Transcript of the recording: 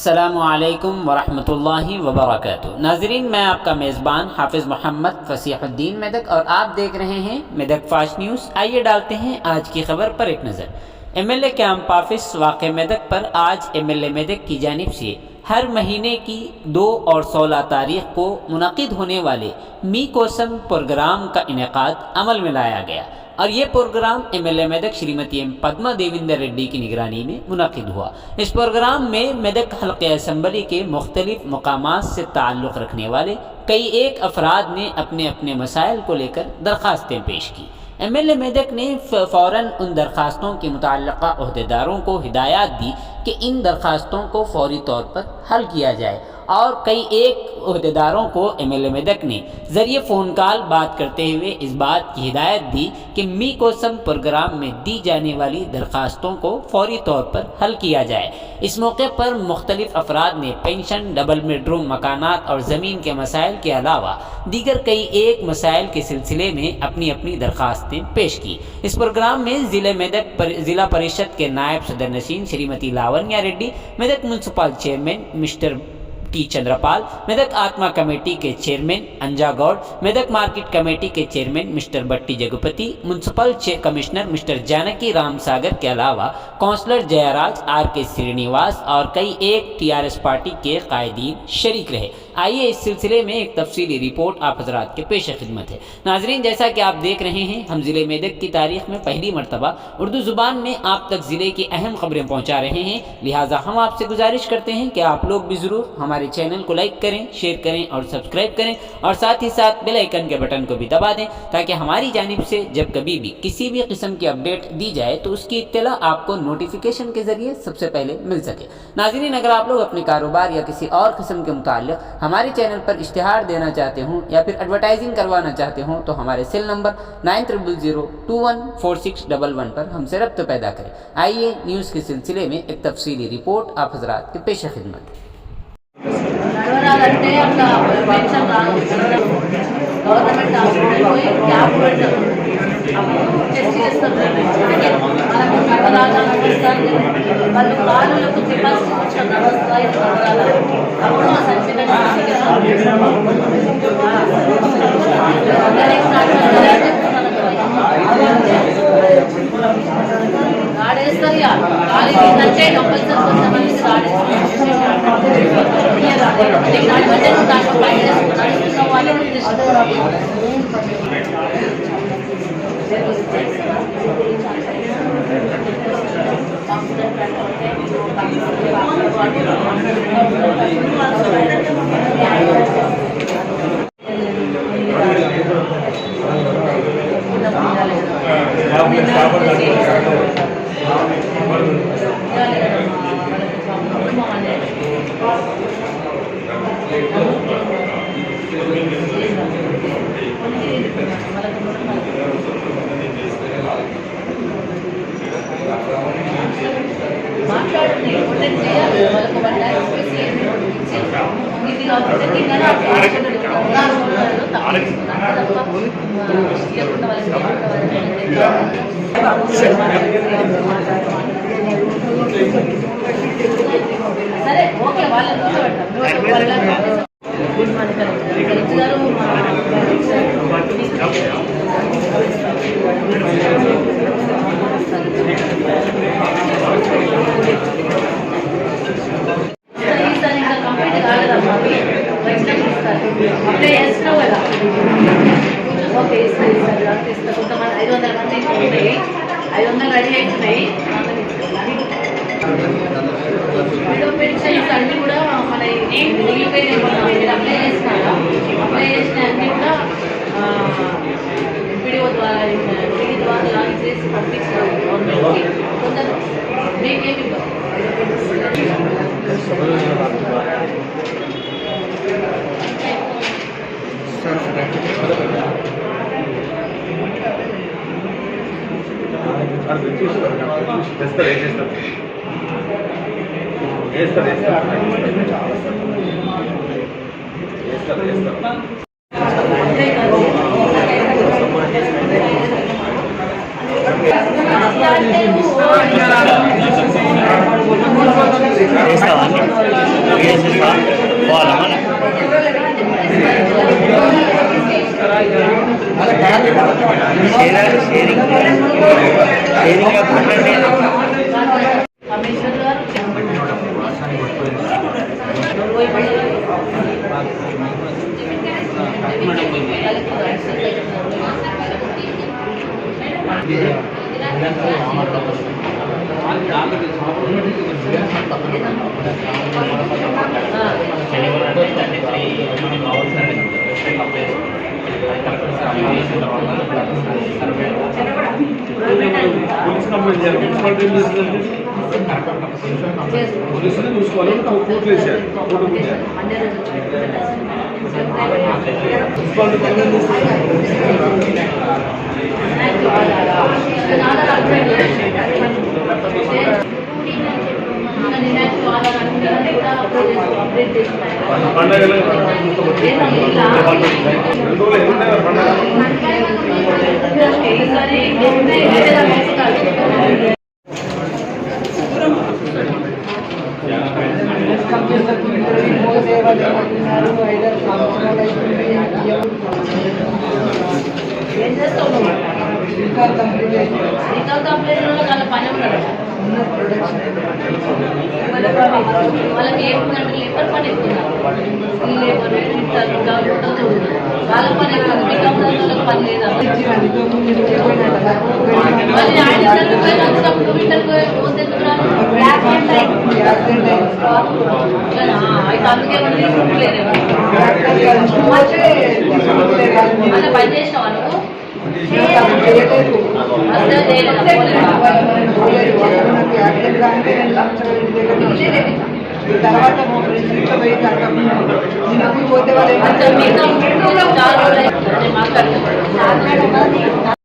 अस्सलामुअलैकुम वरहमतुल्लाहि वबरकातुहू। नाजरीन, मैं आपका मेज़बान हाफिज़ मोहम्मद फसीहुद्दीन मेदक और आप देख रहे हैं मेदक फास्ट न्यूज़। आइए डालते हैं आज की खबर पर एक नज़र। MLA कैंप ऑफिस वाक़े मेदक पर आज MLA मेदक की जानिब से हर महीने की 2 और 16 तारीख को मुनक़िद होने वाले मी कोसम प्रोग्राम का इनेकाद अमल में लाया गया और ये programme MLA Medak Shrimati M Padma Devinder Reddy की निगरानी में मुनक़िद हुआ। इस प्रोग्राम में मेदक हल्क़े असम्बली के मुख्तलिफ मकामात से ताल्लुक़ रखने वाले कई एक अफराद ने अपने अपने मसाइल को लेकर दरख्वास्तें पेश की। MLA मेदक ने फ़ौरन उन दरख्वास्तों के मुतल्लिक़ा अहदेदारों को हिदायत दी कि इन दरख्वास्तों को फौरी तौर पर हल किया जाए और कई एक अहदेदारों को MLA मेदक ने ज़रिए फ़ोन कॉल बात करते हुए इस बात की हिदायत दी कि मी कोसम प्रोग्राम में दी जाने वाली दरख्वास्तों को फौरी तौर पर हल किया जाए। इस मौके पर मुख्तलिफ अफराद ने पेंशन, डबल बेडरूम मकानात और ज़मीन के मसाइल के अलावा दीगर कई एक मसाइल के सिलसिले में अपनी अपनी दरख्वास्तें पेश की। इस प्रोग्राम में ज़िला परिषद के नायब सदर नशीन Shrimati Lavanya Reddy, Medak municipal chairman mister T Chandrapal, Medak ATMA committee के chairman Anja Goud, Medak market committee के chairman mister Batti Jagupati, municipal commissioner mister Janaki Ram Sagar के अलावा काउंसलर जयराज, RK श्रीनिवास और कई एक TRS पार्टी के कायदीन शरीक रहे। आइए इस सिलसिले में एक तफसीली रिपोर्ट आप हजरात के पेश खिदमत है। नाजरीन, जैसा कि आप देख रहे हैं, हम ज़िले मेदक की तारीख में पहली मरतबा उर्दू ज़ुबान में आप तक ज़िले की अहम खबरें पहुँचा रहे हैं। लिहाजा हम आपसे गुजारिश करते हैं कि आप लोग भी ज़रूर हमारे चैनल को लाइक करें, शेयर करें और सब्सक्राइब करें और साथ ही साथ बेल आइकन के बटन को भी दबा दें ताकि हमारी जानिब से जब कभी भी किसी भी किस्म की अपडेट दी जाए तो उसकी इत्तला आपको नोटिफिकेशन के ज़रिए सबसे पहले मिल सके। नाज़रीन, अगर आप लोग अपने कारोबार या किसी और किस्म के मुताल्लिक़ हमारे चैनल पर इश्तिहार देना चाहते हों या फिर एडवर्टाइजिंग करवाना चाहते हों तो हमारे सेल नंबर 9000214611 पर हमसे रब्त पैदा करें। आइए न्यूज़ के सिलसिले में एक तफसीली रिपोर्ट आप हजरात के पेश खिदमत। నడవరాలంటే అట్లా పెన్షన్ రాదు. గవర్నమెంట్ హాస్పిటల్ పోయి క్యాబ్ పెడతారు, టెస్ట్ చేస్తారు. మనకు నడవరాలని వస్తారు, వాళ్ళు కాళ్ళకు కెపాసిటీ వచ్చి నడుస్తాయి నడవరాల. అప్పుడు ఆ సర్టిఫికెట్ గాడేస్తారు. గాలి ఏంటంటే కంపల్సరీ కొంతమంది మాట్లాడండి. చేయాలి వాళ్ళకు ఇది కాబట్టి సరే ఓకే, వాళ్ళని కూర్చోబెడతాం. ఈసారి ఇంకా కంప్లీట్ కాలేదమ్మా, అప్లై చేస్తున్నావు కదా. ఓకే, ఇస్తాను ఇస్తాను. కొంతమంది 500 మంది ఉన్నాయి, 500 రెడీ అవుతున్నాయి. ఏదో పెన్షన్స్ అన్నీ కూడా మన మిగిలిపోయిన అప్లై చేస్తున్నారా? అప్లై చేసిన అన్నీ కూడా PDO ద్వారా లాంచ్ చేసి పంపించారు గవర్నమెంట్కి. కొందరు మీకేమి చేస్తావా? కమిషనర్ గారు कोई बड़ी పోలీసులు చూసుకోవాలి కోర్టులు వేసారు ఏం చేస్తావు శ్రీకాంత్ కంప్లీట్ వాళ్ళ పని ఉండదు వాళ్ళకి ఏముందంటే లేబర్ పని ఎక్కువ ఈ లేబర్ వాళ్ళ పని ఎక్కువ మిగతా వాళ్ళకి పని లేదా మళ్ళీ అందుకే అలా పని చేసినావా నువ్వు తర్వాత పోతే వాళ్ళు మాట్లాడుతున్నారు